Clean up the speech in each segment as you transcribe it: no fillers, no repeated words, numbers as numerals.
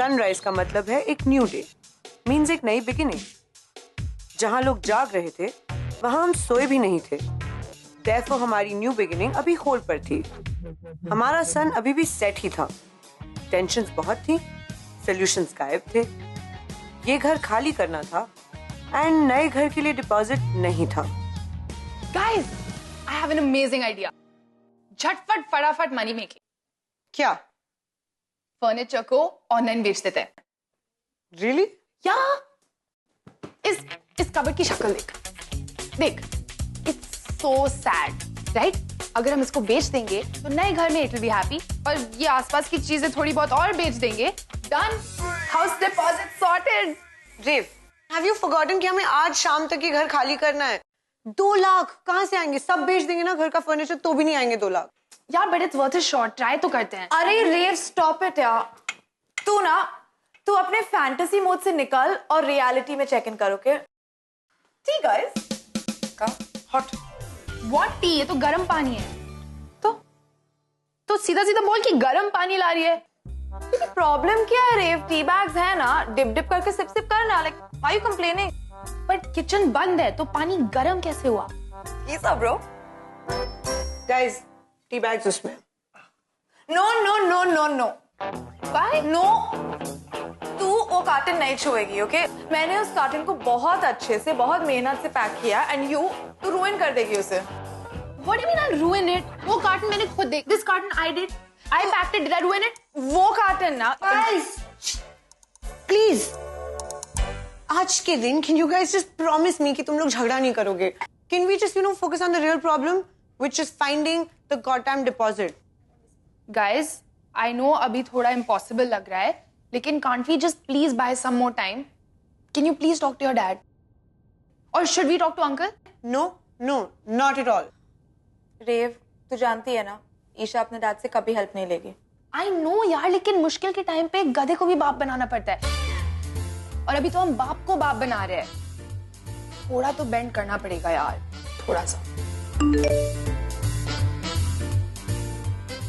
Sunrise का मतलब है एक न्यू डे, मीन्स एक नई बिगिनिंग। जहां लोग जाग रहे थे वहां हम सोए भी नहीं थे। Therefore हमारी न्यू बिगिनिंग अभी होल्ड पर थी। हमारा सन अभी भी सेट ही था। टेंशन्स बहुत थी, सॉल्यूशंस गायब थे। ये घर खाली करना था एंड नए घर के लिए डिपॉजिट नहीं था। Guys, I have an amazing idea. झटपट फटाफट मनी मेकिंग। क्या? फर्नीचर को ऑनलाइन बेच देते हैं। Really? या इस कबर्ड की शक्ल देख देख, इट्स सो सैड, राइट? अगर हम इसको बेच देंगे तो नए घर में इट विल बी हैप्पी, और ये आसपास की चीजें थोड़ी बहुत और बेच देंगे। Done, house deposit sorted. रेव, हैव यू फॉरगॉटन कि हमें आज शाम तक ये घर खाली करना है? 2 लाख कहाँ से आएंगे? सब बेच देंगे ना घर का फर्नीचर तो भी नहीं आएंगे 2 लाख। यार but it's worth a shot, try तो करते हैं। अरे रेव स्टॉप इट यार। तू अपने फैंटेसी मोड से निकल और रियलिटी में चेक इन करो के। T guys, hot what T? ये तो गर्म पानी है। तो सीधा सीधा बोल कि गर्म पानी ला रही है। प्रॉब्लम क्या है रेव? टी बैग्स है ना, डिप डिप करके सिप सिप करना। Like why you complaining? But kitchen बंद है तो पानी गर्म कैसे हुआ? ये सब ब्रो। गाइस, टी बैग्स उसमें। No no no no no. Why? No, तू वो कार्टन नहीं छुएगी, ओके? मैंने उस कार्टन को बहुत अच्छे से, बहुत मेहनत से पैक किया एंड तू रुइन कर देगी उसे। What do you mean I'll ruin it? वो कार्टन मैंने खुद देख। This carton I did. I packed it. Did I ruin it? वो कार्टन ना। Guys, प्लीज आज के दिन can you guys just promise me कि तुम लोग झगड़ा नहीं करोगे? Can we just focus on the real problem which is finding the goddamn deposit? Guys, I know अभी थोड़ा impossible लग रहा है, लेकिन can't we just please buy some more time? Can you please talk to your dad? Or should we talk to uncle? No no, not at all. Rev, तू जानती है ना, ईशा अपने डैड से कभी हेल्प नहीं लेगी। I know यार, लेकिन मुश्किल के टाइम पे गधे को भी बाप बनाना पड़ता है, और अभी तो हम बाप को बाप बना रहे हैं। थोड़ा तो बेंड करना पड़ेगा यार, थोड़ा सा।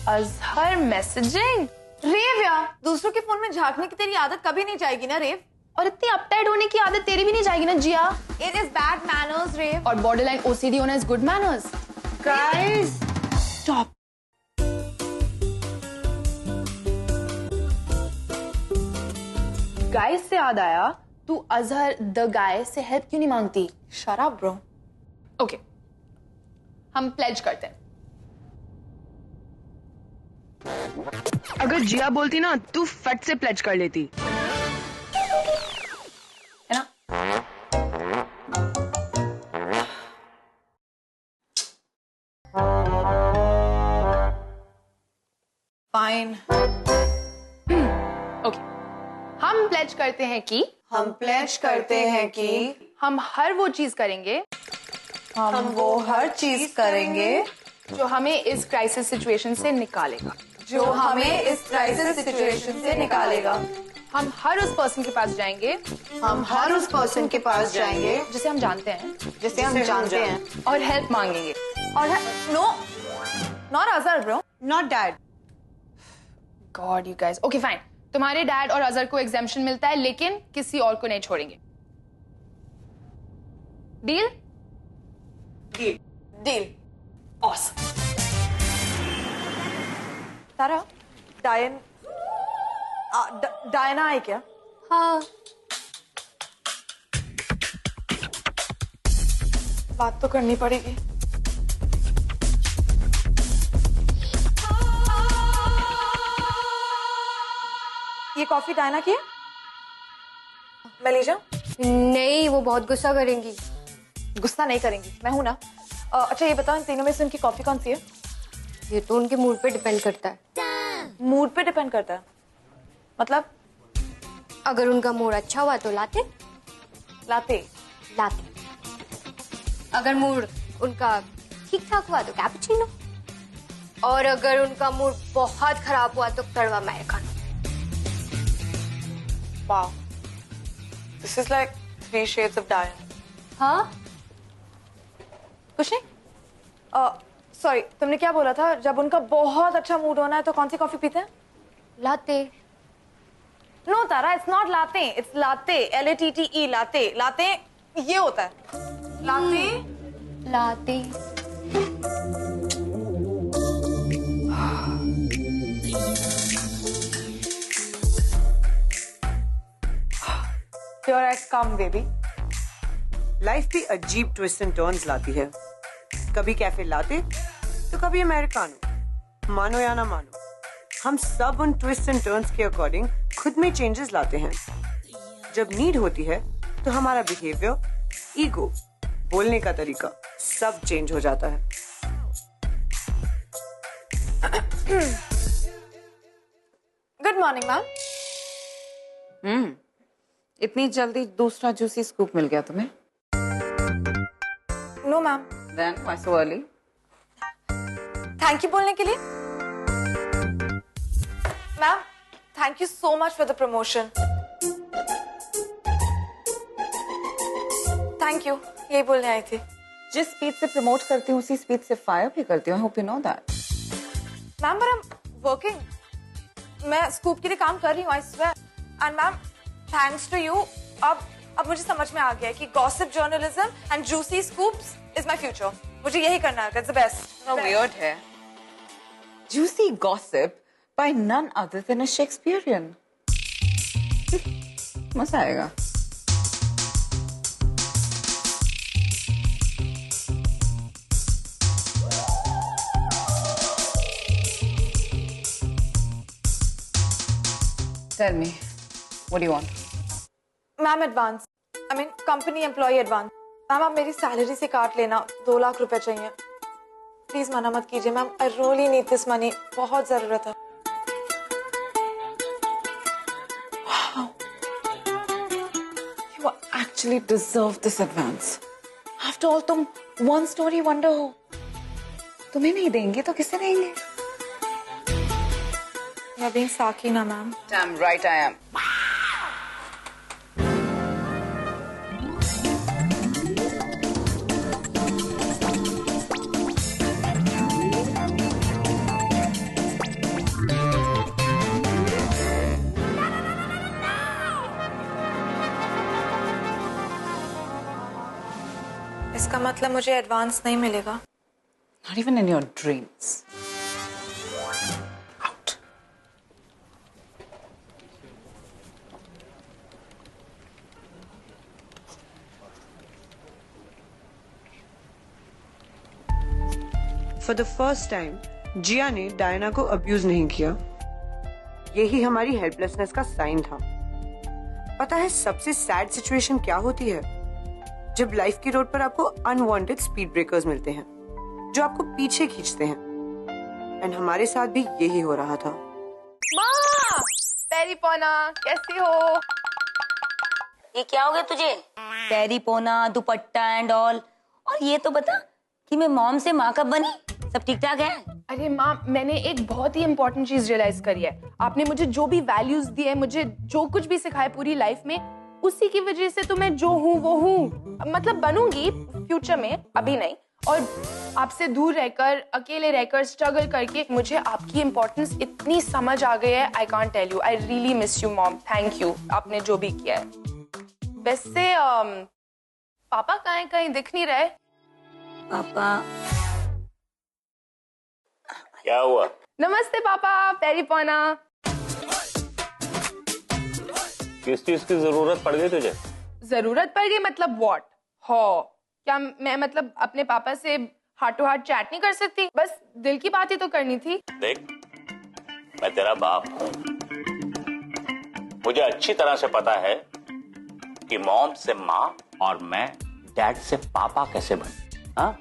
अजहर मैसेजिंग। रेव यार, दूसरों के फोन में झांकने की तेरी आदत कभी नहीं जाएगी ना रेव? और इतनी अपटाइट होने की आदत तेरी भी नहीं जाएगी ना जिया? It is bad manners, रेव। और बॉर्डरलाइन OCD होना is good manners. Guys stop. Guys से याद आया, तू अजहर द गाय से हेल्प क्यों नहीं मांगती? Shut up, bro। ओके, हम प्लेज करते हैं। अगर जिया बोलती ना, तू फट से प्लेज कर लेती, है ना? Fine। ओके, हम प्लेज करते हैं कि हम प्लेज करते हैं कि हम हर वो चीज करेंगे हम वो हर चीज करेंगे जो हमें इस क्राइसिस सिचुएशन से निकालेगा। जो हमें इस क्राइसिस सिचुएशन से निकालेगा। हम हर उस पर्सन के पास जाएंगे हम हर उस पर्सन के पास जाएंगे जिसे हम जानते हैं जिसे हम जानते हैं और हेल्प मांगेंगे। और no, not Azhar bro. Not dad. God you guys. Okay fine, तुम्हारे डैड और अजहर को एग्जेम्पशन मिलता है, लेकिन किसी और को नहीं छोड़ेंगे। डील? डील। ऑसम। तारा, डायना है क्या? हाँ। बात तो करनी पड़ेगी। ये कॉफी डायना की है? मैं ले जाऊं? नहीं, वो बहुत गुस्सा करेंगी। गुस्सा नहीं करेंगी, मैं हूं ना। अच्छा ये बताओ, इन तीनों में से उनकी कॉफी कौन सी है? ये तो उनके मूड पे डिपेंड करता है। मूड पे डिपेंड करता है मतलब? अगर उनका मूड अच्छा हुआ तो लाते लाते। अगर मूड उनका ठीक ठाक हुआ तो कैपुचिनो, और अगर उनका मूड बहुत खराब हुआ तो कड़वा americano. Wow, this is like 3 shades of Diane। हाँ, कुछ नहीं। सॉरी, तुमने क्या बोला था? जब उनका बहुत अच्छा मूड होना है तो कौन सी कॉफी पीते हैं? Latte. No Tara, it's not latte, it's latte, LATTE, latte. Latte ये होता है, latte. Latte. Here I come, baby. Life भी अजीब ट्विस्ट एंड टर्न्स लाती है। कभी कैफे लाते तो कभी अमेरिकानो। मानो या ना मानो, हम सब उन ट्विस्ट एंड टर्न्स के अकॉर्डिंग खुद में चेंजेस लाते हैं। जब नीड होती है तो हमारा बिहेवियर, ईगो, बोलने का तरीका सब चेंज हो जाता है। Good morning ma'am. इतनी जल्दी दूसरा जूसी स्कूप मिल गया तुम्हें? No ma'am. Then why so early? Thank you बोलने के लिए। Ma'am, thank you so much for the promotion. Thank you, यही बोलने आई थी। जिस स्पीड से प्रमोट करती हूँ उसी स्पीड से फायर भी करती हूँ। I hope you know that. Ma'am, but I'm working। मैं स्कूप के लिए काम कर रही हूँ, I swear। And ma'am, thanks to you, अब मुझे समझ में आ गया है कि gossip journalism and juicy scoops is my future. मुझे यही करना है, that's the best. How weird है। Juicy gossip by none other than a Shakespearean. मजा आएगा। Tell me, what do you want? Ma'am, advance, I mean company employ advance. Ma'am, आप मेरी salary से काट लेना, 2 लाख रुपए चाहिए। प्लीज मना मत कीजिए ma'am, I really need this money, बहुत जरूरत है। Wow. You actually deserve this advance. After all, तुम one story wonder हो। तुम्हें नहीं देंगे तो किसे देंगे? You're being साकी ना ma'am. Damn right I am. इसका मतलब मुझे एडवांस नहीं मिलेगा। Not even in your dreams. Out. For the first time Jiya ने डायना को अब्यूज नहीं किया। यही हमारी हेल्पलेसनेस का साइन था। पता है सबसे सैड सिचुएशन क्या होती है? जब लाइफ की रोड पर आपको अनवांटेड स्पीड ब्रेकर्स मिलते हैं जो आपको पीछे खींचते हैं। एंड हमारे साथ भी यही हो रहा था। माँ, पैरी पोना, कैसी हो? ये क्या हो गया तुझे? पैरी पोना, दुपट्टा एंड ऑल। और ये तो बता कि मैं मॉम से माँ कब बनी? सब ठीक ठाक है? अरे माँ, मैंने एक बहुत ही इंपॉर्टेंट चीज रियलाइज करी है। आपने मुझे जो भी वैल्यूज दिए, मुझे जो कुछ भी सिखाया पूरी लाइफ में, उसी की वजह से तो मैं जो हूँ वो हूँ। मतलब बनूंगी फ्यूचर में, अभी नहीं। और आपसे दूर रहकर, अकेले रहकर, स्ट्रगल करके मुझे आपकी इम्पोर्टेंस इतनी समझ आ गई है। I can't tell you, I really miss you mom. Thank you, आपने जो भी किया है। वैसे पापा कहीं दिख नहीं रहे। पापा क्या हुआ? नमस्ते पापा, पैरी पोना। किस चीज की जरूरत पड़ गई तुझे? जरूरत पड़ गई मतलब व्हाट? हो क्या मैं मतलब अपने पापा से हार्ट टू हार्ट चैट नहीं कर सकती? बस दिल की बात ही तो करनी थी। देख, मैं तेरा बाप हूँ। मुझे अच्छी तरह से पता है कि मॉम से माँ और मैं डैड से पापा कैसे बने। हाँ,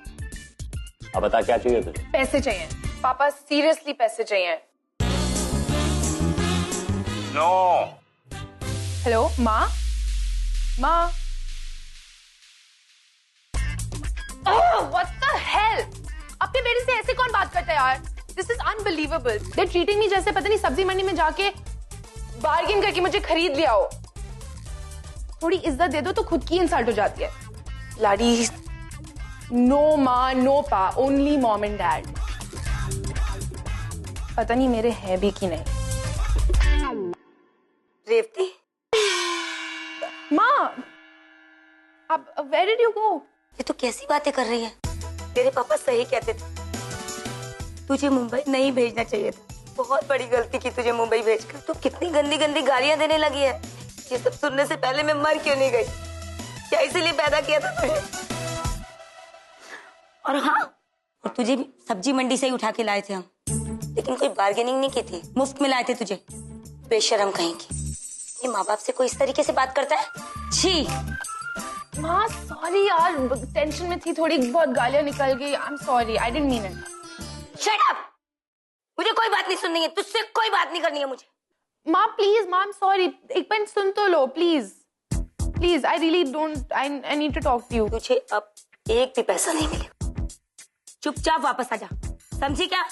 अब बता क्या चाहिए तुझे? पैसे चाहिए पापा, सीरियसली पैसे चाहिए। नो। हेलो माँ, माँ। What the hell? अपने बेटे से ऐसे कौन बात करता है यार? This is unbelievable. They're treating me जैसे पता नहीं सब्जी मंडी में जाके बार्गेन करके मुझे खरीद लिया हो। थोड़ी इज्जत दे दो तो खुद की इंसल्ट हो जाती है। लाडी, नो माँ, नो पा, ओनली मॉम एंड डैड। पता नहीं मेरे हैं भी कि नहीं। रेवती, माँ, अब where did you go? ये तो कैसी बातें कर रही है? तेरे पापा सही कहते थे, तुझे मुंबई नहीं भेजना चाहिए था। बहुत बड़ी गलती की तुझे मुंबई भेजकर। तू कितनी गंदी गंदी गालियां देने लगी है। ये सब सुनने से पहले मैं मर क्यों नहीं गई? क्या इसीलिए पैदा किया था तुझे? और हाँ, और तुझे भी सब्जी मंडी से ही उठा के लाए थे हम, लेकिन कोई बार्गेनिंग नहीं की थी, मुफ्त में लाए थे तुझे। बेशरम कहीं की। ये माँ बाप से कोई इस तरीके से बात करता है? छी। माँ सॉरी यार, टेंशन में थी, थोड़ी बहुत गालियां निकल गई। आई am sorry, I didn't mean it. Shut up, मुझे कोई बात नहीं सुननी है, तुझसे कोई बात नहीं करनी है मुझे। माँ प्लीज, माँ आई एम सॉरी, एक मिनट सुन तो लो please please. I really don't, I need to talk to you. तुझे अब एक भी पैसा नहीं मिलेगा, चुपचाप वापस आ जा, समझी क्या?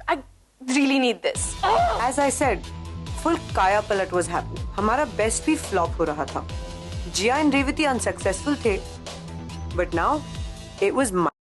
I really need this. As I said, full काया पलट was happening. हमारा बेस्ट भी फ्लॉप हो रहा था। जिया एंड रेवती अनसक्सेसफुल थे, but now it was my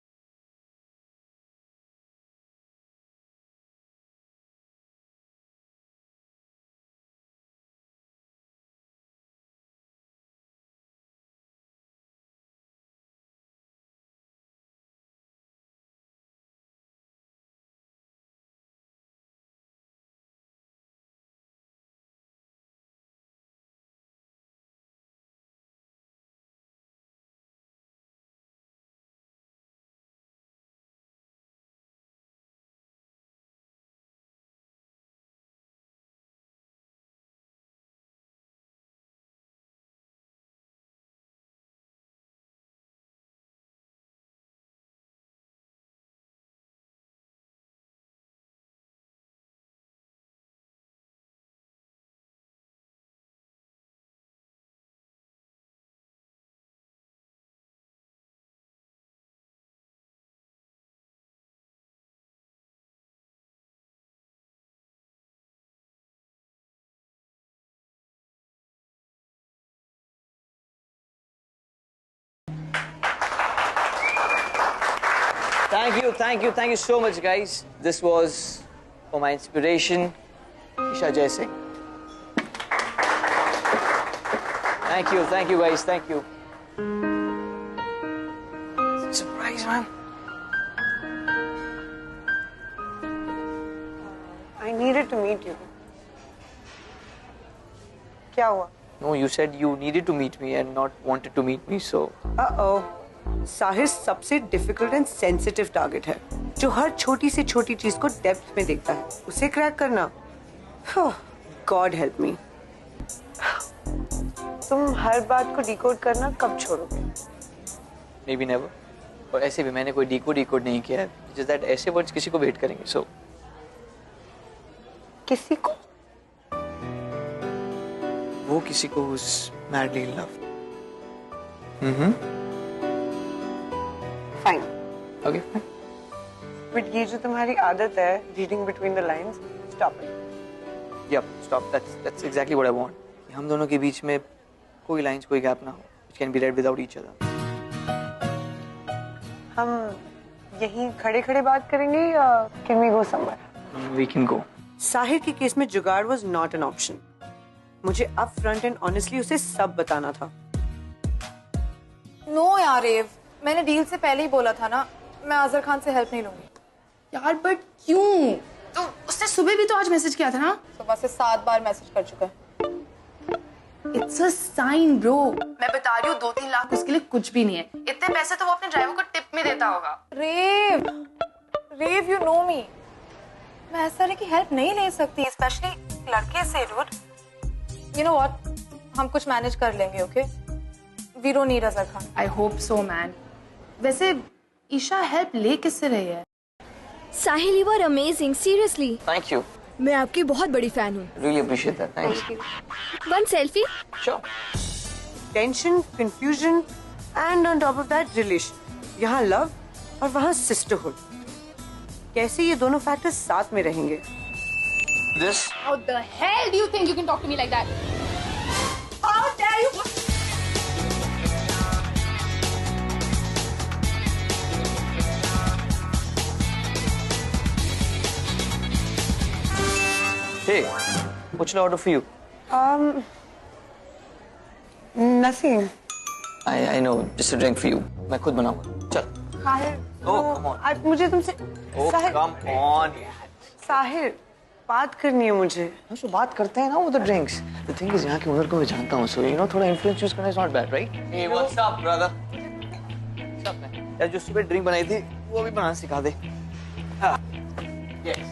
Thank you so much, guys. This was for my inspiration, Isha Jai Singh. Thank you, guys, thank you. Surprise, man. I needed to meet you. क्या हुआ? No, you said you needed to meet me and not wanted to meet me, so. Uh-oh. Sahir सबसे difficult and sensitive target है, जो हर छोटी से छोटी चीज को डेप्थ में देखता है। उसे क्रैक करना, गॉड हेल्प मी। तुम हर बात को डिकोड करना कब छोड़ोगे? Maybe never. और ऐसे भी मैंने कोई डिकोड नहीं किया है। Just that ऐसे वर्ड्स किसी को वेट करेंगे, so. किसी को? वो किसी को who's madly in love. Fine. Okay, fine. But ये जो तुम्हारी आदत है, reading between the lines, stop it. Yep, stop. That's exactly what I want. हम दोनों के बीच में कोई लाइंस, कोई गैप ना हो, which can be read without each other. हम यहीं खड़े-खड़े बात करेंगे या can we go somewhere? We can go. Sahir के केस में जुगाड़ was not an option. मुझे अप फ्रंट एंड ऑनेस्टली उसे सब बताना था। नो यार रेव, मैंने डील से पहले ही बोला था ना, मैं आजर खान से हेल्प नहीं लूंगी। यार बट क्यों? तो उसने सुबह भी तो आज मैसेज किया था ना। सुबह से 7 बार मैसेज कर चुका है। It's a sign bro. मैं बता रही हूँ 2-3 लाख उसके लिए कुछ भी नहीं है। इतने पैसे तो वो अपने ड्राइवर को टिप में देता होगा। रेव यू नो मी, मैं ऐसा नहीं कि हेल्प नहीं ले सकती, स्पेशली लड़के से। डूड यू नो व्हाट, हम कुछ मैनेज कर लेंगे। Okay, we don't need Azhar Khan. I hope so man. वैसे ईशा हेल्प ले किससे रही है? Sahil, you are amazing, seriously. Thank you. मैं आपकी बहुत बड़ी फैन हूँ। Really appreciate that. Thanks. One selfie. Sure. Tension, confusion and on top of that relation. यहाँ लव और वहाँ सिस्टरहुड। कैसे ये दोनों फैक्टर्स साथ में रहेंगे? This. How the hell do you think you can talk to me like that? How dare you? Jay, what should I order for you? Nothing. I know, just a drink for you. मैं खुद बनाऊंगा. चल. Sahir, Oh, come on. आज मुझे तुमसे Oh, Sahir, come on. Sahir, बात करनी है मुझे. हम तो बात करते हैं ना वो the drinks. The thing is यहाँ के ओनर को मैं जानता हूँ, so you know थोड़ा influence use करना is not bad, right? Hey, what's up, brother? What's up, man? यार जो सुबह ड्रिंक बनाई थी वो भी बनाना सिखा दे. हाँ. Yes.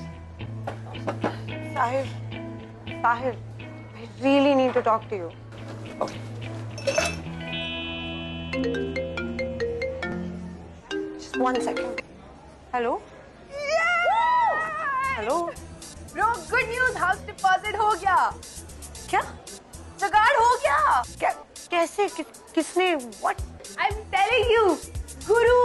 Sahir, Sahir, I really need to talk to you. Okay. Just 1 second. Hello? Hello? Bro, good news, house deposit हो गया. क्या? जुगाड़ हो गया. कैसे? किसने? What? I'm telling you, Guru.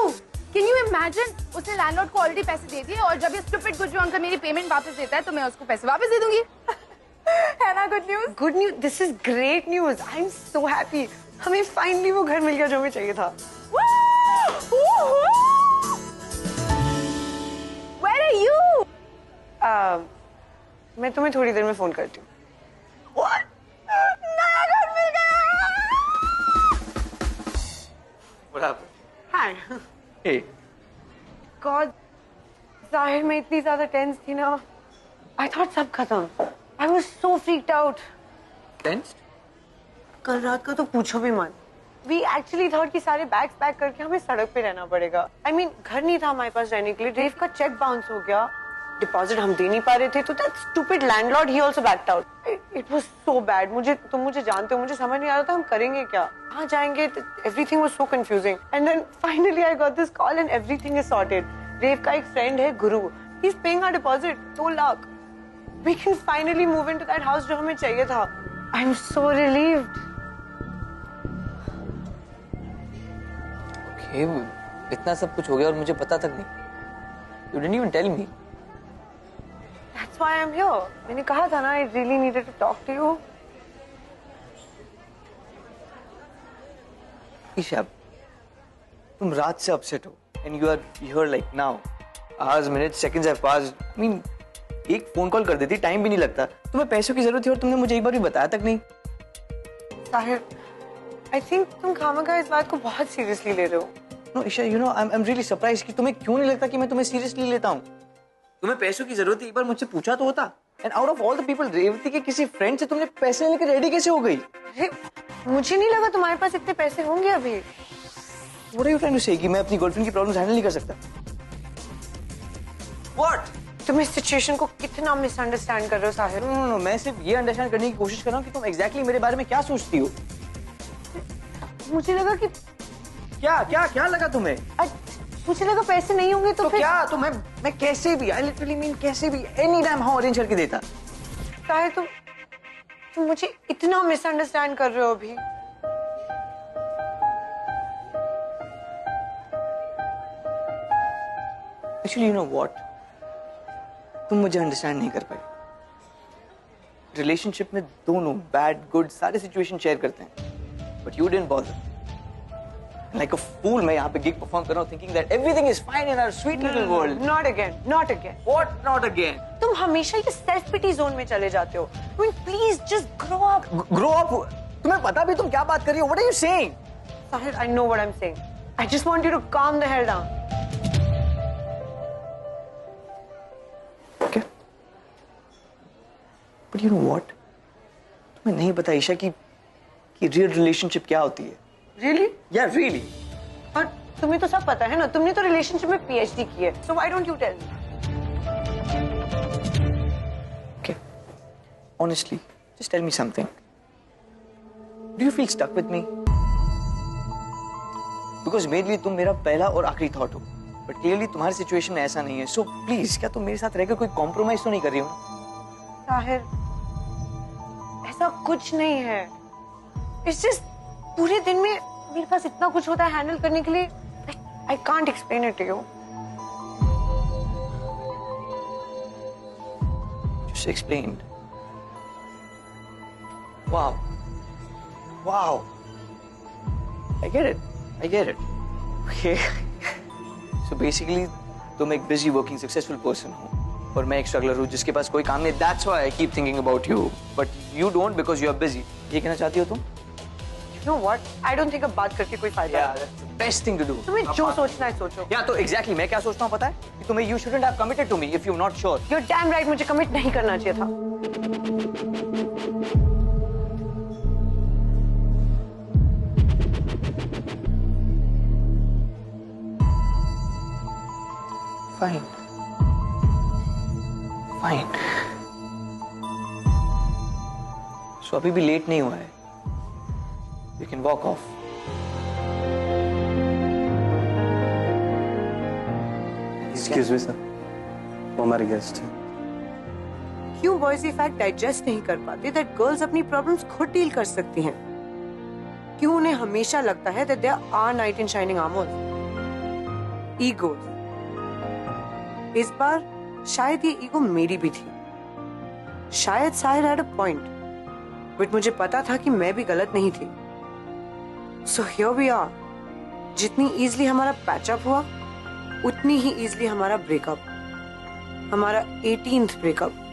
Can you imagine? उसने लैंडलॉर्ड को ऑलरेडी पैसे दे दिए और जब ये स्टूपिड गुज्जू अंकल मेरी पेमेंट वापस देता है तो मैं उसको पैसे वापस दे दूंगी. है ना good news? Good news. This is great news. I'm so happy. हमें finally वो घर मिल गया जो हमें चाहिए था. Where are you? मैं तुम्हें थोड़ी देर में फोन करती हूँ. What? नया घर मिल गया. What happened? Hi. Hey. God, जाहिर मैं इतनी ज्यादा टेंस थी ना. I thought सब खत्म. I was so freaked out. Tensed? कल रात का तो पूछो भी मत. We actually thought कि सारे बैग्स पैक करके हमें सड़क पे रहना पड़ेगा. I mean घर नहीं था हमारे पास रहने के लिए. रेव का चेक बाउंस हो गया. डिपॉजिट हम दे नहीं पा रहे थे तो that stupid landlord he also backed out. It was so bad. तुम मुझे जानते हो, मुझे समझ नहीं आ रहा था हम करेंगे क्या, कहाँ जाएंगे. Everything was so confusing. And then finally I got this call and everything is sorted. रेव का एक फ्रेंड है गुरु. He's paying our deposit 2 lakh. We can finally move into that house जो हमें चाहिए था. I'm so relieved. Okay, इतना सब कुछ हो गया और मुझे पता तक नहीं. You didn't even tell me. That's why I'm here. मैंने कहा था ना I really needed to talk to you. Isha, तुम रात से upset हो and you are here like now. Hours, minutes, seconds have passed. I mean, एक फोन कॉल कर देती, टाइम भी नहीं लगता. तुम्हें पैसों की जरूरत थी और तुमने मुझे एक बार भी बताया तक नहीं. साहिर, I think तुम खामखा इस बात को बहुत सीरियसली ले रहे हो. No, Isha, you know, I'm really surprised कि तुम्हें क्यों नहीं लगता कि मैं तुम्हें सीरियसली लेता हूँ. तुम्हें पैसों की जरूरत थी, एक बार मुझसे पूछा तो होता. And out of all the people, Revati के किसी फ्रेंड से तुमने पैसे लेकर रेडी कैसे हो गई? अरे, मुझे नहीं लगा तुम्हारे पास इतने पैसे होंगे अभी. What are you trying to say कि मैं अपनी गर्लफ्रेंड की प्रॉब्लम्स हैंडल नहीं कर सकता? What? तुम इस सिचुएशन को कितना मिसअंडरस्टैंड कर रहे हो साहिर. No, मैं सिर्फ ये अंडरस्टैंड करने की कोशिश कर रहा हूँ कि तुम एग्जैक्टली मेरे बारे में क्या सोचती हो. मुझे लगा कि क्या लगा तुम्हें? मुझे लगा पैसे नहीं होंगे तो फिर क्या तो मैं कैसे भी, I literally mean कैसे भी एनी टाइम हाउ अरेंज करके देता. साहिर तुम मुझे इतना मिसअंडरस्टैंड कर रहे हो अभी. Actually, you know what? तुम मुझे अंडरस्टैंड नहीं कर पाई. रिलेशनशिप में दोनों बैड गुड सारे सिचुएशन शेयर करते हैं, but you didn't bother. Like a fool, मैं यहाँ पे गिग परफॉर्म कर रहा हूँ, thinking that everything is fine in our sweet little world. Not again. What not again? तुम हमेशा ये सेल्फ पिटी जोन में चले जाते हो. I mean, please just grow up. Grow up? तुम्हें पता भी तुम क्या बात कर रही हो? What are you saying? Sahir, I know what I'm saying. I just want you to calm the hell down. Okay. But you know what? तुम्हें नहीं पता ईशा कि रियल रिलेशनशिप क्या होती है. Really? Yeah, really. और तुम्हें तो सब पता है ना, तुमने तो रिलेशनशिप में PhD की है. So why don't you tell me? Okay. Honestly, just tell me something. Do you feel stuck with me? Because मेरे लिए तुम मेरा पहला और आखिरी थॉट हो. But clearly तुम्हारी सिचुएशन में ऐसा नहीं है. So please, क्या तुम मेरे साथ रहकर कोई कॉम्प्रोमाइज तो नहीं कर रही हो? साहिर, ऐसा कुछ नहीं है. It's just पूरे दिन में मेरे पास इतना कुछ होता है हैंडल करने के लिए. I can't explain it to you. Just explained. Wow. I get it. Okay. So basically, तुम एक busy working successful person हो और मैं एक स्ट्रगलर हूँ जिसके पास कोई काम नहीं. That's why I keep thinking about you. But you don't because you are busy. ये कहना चाहती हो तुम? You know what? I don't think अब बात करके कोई फायदा Yeah, है. that's the best thing to do. तुम्हें जो सोचना है सोचो. या तो exactly मैं क्या सोचता हूँ पता है? कि तुम्हें you shouldn't have committed to me if you're not sure. You're damn right, मुझे कमिट नहीं करना चाहिए था. Fine. Fine. So अभी भी लेट नहीं हुआ है. You can walk off. Excuse me, sir. वो हमारे गेस्ट हैं. क्यों बॉयज ये फैक्ट डाइजेस्ट नहीं कर पाते दैट गर्ल्स अपनी प्रॉब्लम्स खुद डील कर सकती हैं? क्यों उन्हें हमेशा लगता है that they are knight in shining armours? Egos. इस बार शायद ये ईगो मेरी भी थी. शायद Sahir had a point, but मुझे पता था कि मैं भी गलत नहीं थी. So here we are. जितनी इजीली हमारा पैचअप हुआ उतनी ही इजीली हमारा ब्रेकअप, हमारा 18th ब्रेकअप.